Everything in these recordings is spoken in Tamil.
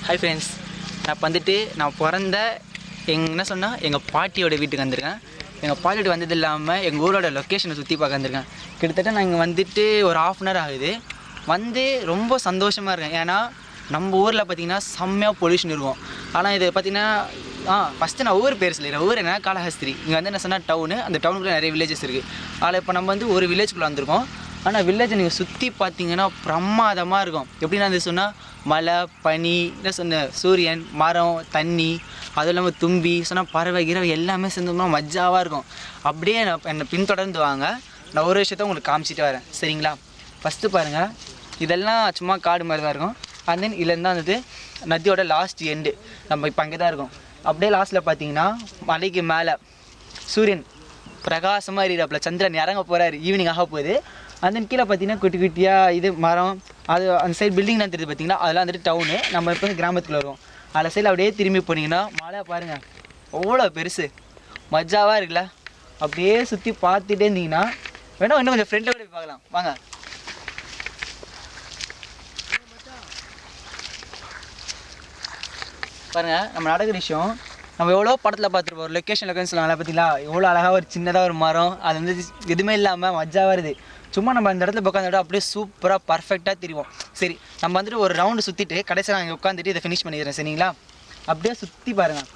ஹாய் ஃப்ரெண்ட்ஸ், நான் வந்துட்டு நான் பிறந்த என்ன சொன்னால் எங்கள் பாட்டியோட வீட்டுக்கு வந்திருக்கேன். எங்கள் பாட்டியோட வந்தது இல்லாமல் எங்கள் ஊரோட லொக்கேஷனை சுற்றி பார்க்க வந்திருக்கேன். கிட்டத்தட்ட நான் இங்கே வந்துட்டு ஒரு 1/2 hour ஆகுது. வந்து ரொம்ப சந்தோஷமாக இருக்கேன். ஏன்னா நம்ம ஊரில் பார்த்திங்கன்னா செம்மையாக பொல்யூஷன் இருக்கும். ஆனால் இது பார்த்திங்கன்னா ஃபஸ்ட்டு நான் ஊர் பேர் சொல்லிடுறேன். ஊர் என்ன, காளஹஸ்தி. இங்கே வந்து என்ன சொன்னால் டவுனு, அந்த டவுனுக்குள்ளே நிறைய வில்லேஜஸ் இருக்குது. அதில் இப்போ நம்ம வந்து ஒரு வில்லேஜ்குள்ளே வந்திருக்கோம். ஆனால் வில்லேஜை நீங்கள் சுற்றி பார்த்தீங்கன்னா பிரமாதமாக இருக்கும். எப்படின்னா அது சொன்னால் மலை, பனி, என்ன சொன்ன சூரியன், மரம், தண்ணி, அதுவும் இல்லாமல் தும்பி சொன்னால் பறவை கிரவை எல்லாமே சேர்ந்தோம்னா மஜாவாக இருக்கும். அப்படியே என்னை பின்தொடர்ந்து வாங்க, நான் ஒரு விஷயத்த உங்களுக்கு காமிச்சிட்டு வரேன், சரிங்களா? ஃபஸ்ட்டு பாருங்கள், இதெல்லாம் சும்மா காடு மாதிரி தான் இருக்கும். அண்ட் தென் இதுலேருந்து தான் வந்துட்டு நதியோட லாஸ்ட் எண்டு. நம்ம இப்போ அங்கே தான் இருக்கோம். அப்படியே லாஸ்ட்டில் பார்த்தீங்கன்னா மலைக்கு மேலே சூரியன் பிரகாசமாக எரியிறாப்புல, சந்திரன் இறங்க போகிறாரு, ஈவினிங் ஆக போகுது. அந்த கீழே பார்த்தீங்கன்னா குட்டி குட்டியாக இது மரம், அது அந்த சைடு பில்டிங்லாம் தெரியுது பார்த்தீங்களா, அதெல்லாம் வந்துட்டு டவுனு. நம்ம இப்போ கிராமத்துக்குள்ள வருவோம். அதில் சைடில் அப்படியே திரும்பி போனீங்கன்னா மலை பாருங்கள், அவ்வளோ பெருசு, மஜாவாக இருக்குல்ல. அப்படியே சுற்றி பார்த்துட்டே இருந்தீங்கன்னா வேணா இன்னும் கொஞ்சம் ஃப்ரெண்டில் கூட போய் பார்க்கலாம் வாங்க. பாருங்கள், நம்ம நடக்கிற விஷயம் நம்ம எவ்வளோ படத்தில் பார்த்துருப்போம். ஒரு லொக்கேஷன் சொல்லலாம் பார்த்தீங்களா, எவ்வளோ அழகாக ஒரு சின்னதாக ஒரு மரம், அது வந்து எதுவுமே இல்லாமல் மஜாவாக வருது. சும்மா நம்ம அந்த இடத்துல உட்காந்துட்டு அப்படியே சூப்பராக பர்ஃபெக்டாக தெரியும். சரி, நம்ம வந்துட்டு ஒரு ரவுண்டு சுற்றிட்டு கடைசியில் நான் இங்கே உட்காந்துட்டு இதை ஃபினிஷ் பண்ணிடுறேன், சரிங்களா? அப்படியே சுற்றி பாருங்கள்,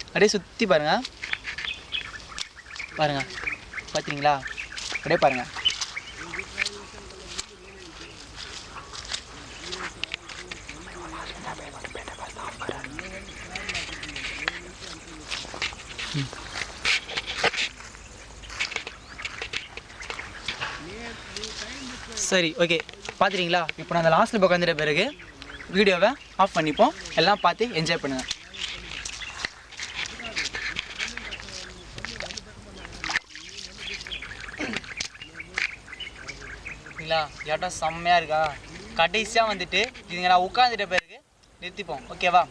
அப்படியே சுற்றி பாருங்கள், பாருங்கள், பார்த்துறீங்களா? அப்படியே பாருங்கள். சரி, ஓகே, பார்த்துறீங்களா? இப்போ நான் அந்த லாஸ்ட்டில் உட்காந்துட்ட பிறகு வீடியோவை ஆஃப் பண்ணிப்போம். எல்லாம் பார்த்து என்ஜாய் பண்ணுங்கள். சரிங்களா? இடம் செம்மையாக இருக்கா? கடைசியாக வந்துட்டு இதுங்க நான் உட்காந்துட்ட பிறகு நிறுத்திப்போம், ஓகேவா?